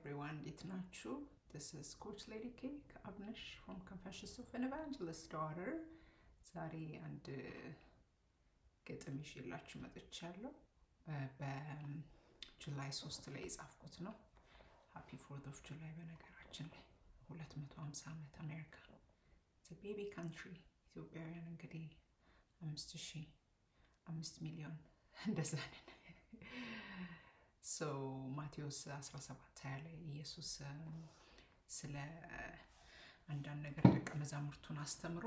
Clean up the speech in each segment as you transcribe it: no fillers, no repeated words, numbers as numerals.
everyone, Ditnachu. This is Coach Lady Cake Abnish from Confessions of an Evangelist Daughter. Zari and get a Michilachu Madicello. July 3 ላይ ጻፍኩት ነው Happy 4th of July በነገራችን ላይ 250 ዓመት አሜሪካ it's a baby country ኢትዮጵያውያን እንግዲህ 5 ሚሊዮን እንደዛ ነን so ማቴዎስ 17 ላይ ኢየሱስ ስለ አንዳንድ ነገር ደቀ መዛሙርቱን አስተምሮ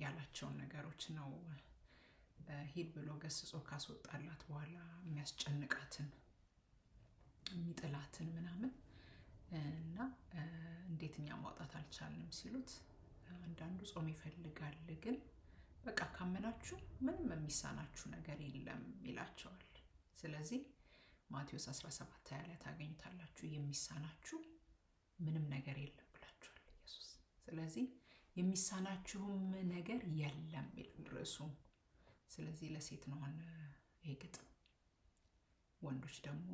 ያላቸውን ነገሮች ነው ሂድ ብሎ ገስጾ ካስወጣላት በኋላ የሚያስጨንቃትን የሚጥላትን ምናምን እና እንዴትኛ ማውጣት አልቻልንም ሲሉት አንዳንዱ ጾም ይፈልጋል ግን በቃ ካመናችሁ ምንም የሚሳናችሁ ነገር የለም ይላቸዋል ስለዚህ ማቴዎስ 17 ላይ ታገኙታላችሁ የሚሳናችሁ ምንም ነገር የለም ብላችኋል ኢየሱስ ስለዚህ የሚሳናችሁም ነገር የለም ይልርሱ ስለዚህ ለሴት ነው ይሄ ግጥም ወንዶች ደግሞ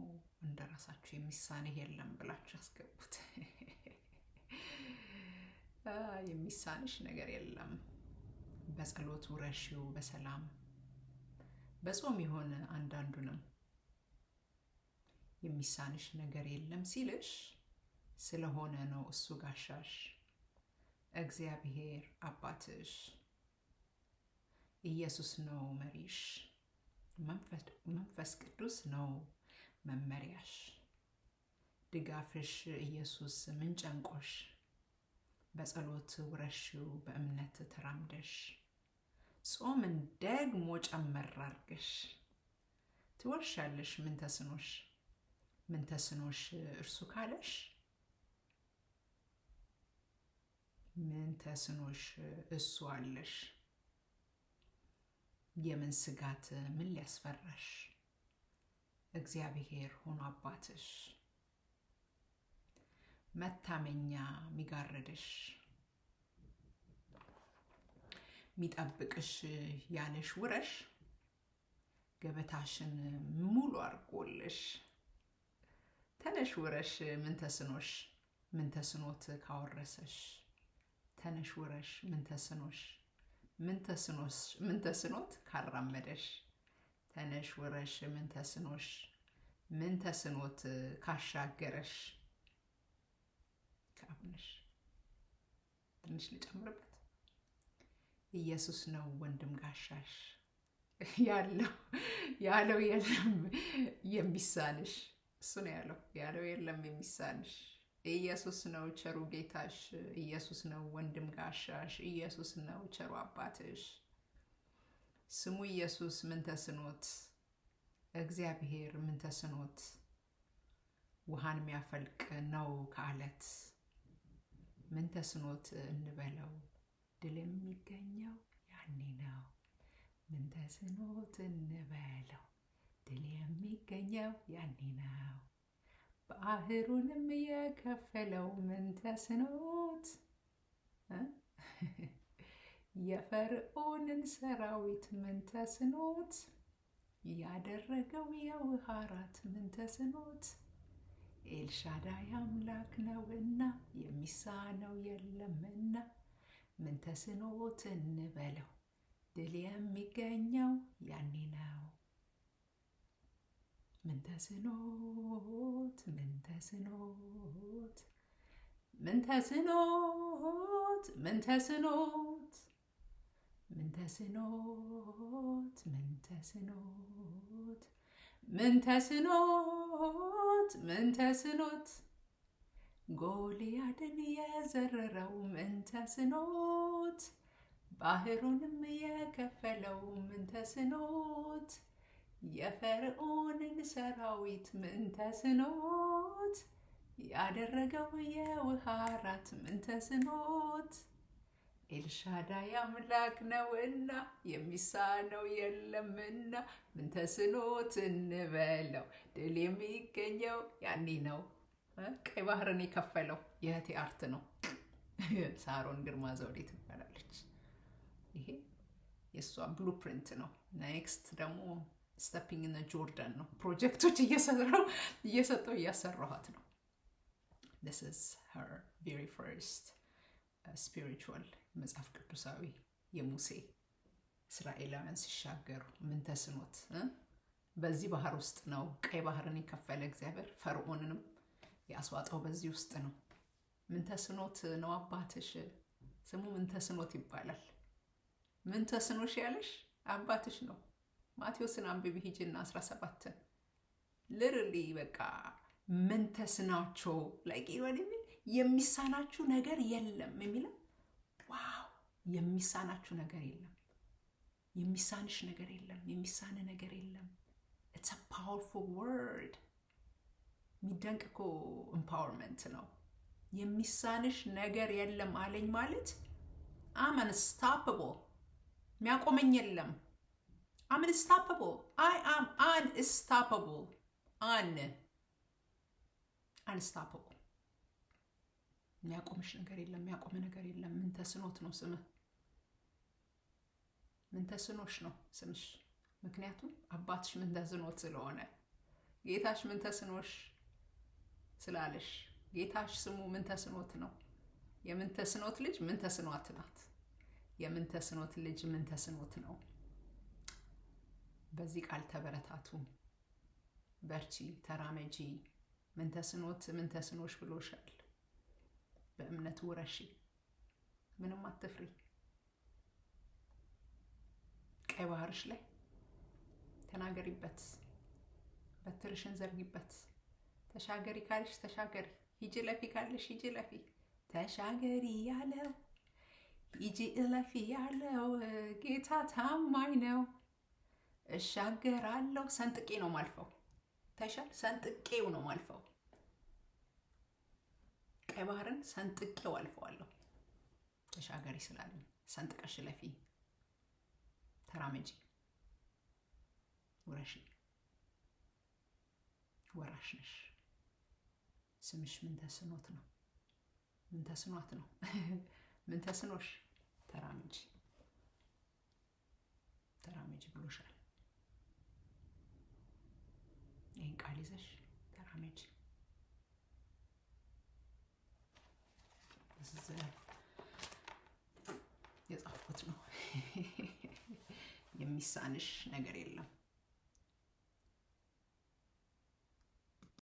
እንደራሳችሁ የሚሳነ የለም ብላችሁ አስገቡት የሚሳንሽ ነገር የለም በጸሎት ውረሽው በሰላም በጾም ይሆን አንዳንዱንም የሚሳንሽ ነገር የለም ሲልሽ ስለሆነ ነው እሱ ጋሻሽ እግዚአብሔር አባትሽ ኢየሱስ ነው መሪሽ መንፈስ ቅዱስ ነው መመሪያሽ ድጋፍሽ ኢየሱስ ምን ጨንቆሽ በጸሎት ውረሽው በእምነት ተራምደሽ ጾምን ደግሞ ጨመር አርገሽ ትወርሻለሽ ምን ተስኖሽ እርሱ ካለሽ ምን ተስኖሽ እሱ አለሽ የምን ስጋት ምን ሊያስፈራሽ እግዚአብሔር ሆኖ አባትሽ መታመኛ ሚጋረድሽ ሚጠብቅሽ ያለሽ ውረሽ ገበታሽን ሙሉ አርጎልሽ ተነሽ ውረሽ ምን ተስኖት ካወረሰሽ ተነሽ ውረሽ ምን ተስኖት ካራመደሽ ተነሽ ወረሽ ምን ተስኖት ካሻገረሽ ካብነሽ ትንሽ ልጨምርበት ኢየሱስ ነው ወንድም ጋሻሽ ያለው የለም የሚሳንሽ እሱ ነው ያለው የለም የሚሳንሽ ኢየሱስ ነው ቸሩ ጌታሽ ኢየሱስ ነው ወንድም ጋሻሽ ኢየሱስ ነው ቸሩ አባትሽ ስሙ ኢየሱስ ምን ተስኖት እግዚአብሔር ምን ተስኖት ውሃን የሚያፈልቅ ነው ከአለት ምን ተስኖት እንበለው ድል የሚገኘው ያኔ ነው ምን ተስኖት እንበለው ድል የሚገኘው ያኔ ነው ባህሩንም የከፈለው ምን ተስኖት የፈርዖንን ሰራዊት ምን ተስኖት ያደረገው የውሃ ራት ምን ተስኖት ኤልሻዳይ አምላክ ነውና የሚሳነው የለምና ምን ተስኖት እንበለው ድል የሚገኘው ያኔ ነው ምን ተስኖት ጎልያድን የዘረረው ምን ተስኖት ባህሩንም የከፈለው ምን ተስኖት የፈርዖንን ሰራዊት ምን ተስኖት ያደረገው የውሃ ራት ምን ተስኖት ኤልሻዳይ አምላክ ነውና የሚሳነው የለምና ምን ተስኖት እንበለው ድል የሚገኘው ያኔ ነው ቀይ ባህርን የከፈለው የእህቴ አርት ነው ሳሮን ግርማ ዘውዴ ትባላለች ይሄ የሷ ብሉፕሪንት ነው ኔክስት ደግሞ stepping in the Jordan ነው ፕሮጀክቶች እየሰጠው እያሰራኋት ነው this is her very first spiritual መጽሐፍ ቅዱሳዊ የሙሴ እስራኤላውያን ሲሻገሩ ምን ተስኖት በዚህ ባህር ውስጥ ነው ቀይ ባህርን የከፈለ እግዚአብሔር ፈርዖንንም ያስዋጣው በዚህ ውስጥ ነው። ምን ተስኖት ነው አባትሽ ስሙ ምን ተስኖት ይባላል። ምን ተስኖሽ ያለሽ አባትሽ ነው። ማቴዎስን አንብቢ ሂጂና 17 literally በቃ ምን ተስናቸው like የሚሳናችሁ ነገር የለም የሚለው ዋው የሚሳናችሁ ነገር የለም የሚሳንሽ ነገር የለም የሚሳነ ነገር የለም it's a powerful word የሚደንቅ እኮ empowerment ነው የሚሳንሽ ነገር የለም አለኝ ማለት I'm unstoppable የሚያቆመኝ የለም I'm unstoppable I am unstoppable unstoppable የሚያቆምሽ ነገር የለም የሚያቆም ነገር የለም ምን ተስኖት ነው ስምህ ምን ተስኖሽ ነው ስምሽ ምክንያቱም አባትሽ ምን ተስኖት ስለሆነ ጌታሽ ምን ተስኖሽ ስላለሽ ጌታሽ ስሙ ምን ተስኖት ነው የምን ተስኖት ልጅ ምን ተስኖት ናት የምን ተስኖት ልጅ ምን ተስኖት ነው በዚህ ቃል ተበረታቱ በርቺ ተራመጂ ምን ተስኖት ምን ተስኖሽ ብሎሻል በእምነት ወረሺ ምንም አትፍሪ ቀይ ባህርሽ ላይ ተናገሪበት በትርሽን ዘርጊበት ተሻገሪ ካልሽ ተሻገሪ ሂጂ ለፊ ካልሽ ሂጂ ለፊ ተሻገሪ ያለው ሂጂ ለፊ ያለው ጌታ ታማኝ ነው እሻገራለሁ ሰንጥቄ ነው ማልፈው ተሻል ሰንጥቄው ነው ማልፈው ቀይ ባህርን ሰንጥቄው አልፈዋለሁ ተሻገሪ ስላለኝ ሰንጥቀሽ ለፊ ተራመጂ ወራሽ ነሽ ስምሽ ምን ተስኖት ነው ምን ተስኖት ነው ምን ተስኖሽ ተራመጂ ብሎሻል ይሄን ቃል ይዘሽ ተራመጂ የጻፍኩት ነው የሚሳንሽ ነገር የለም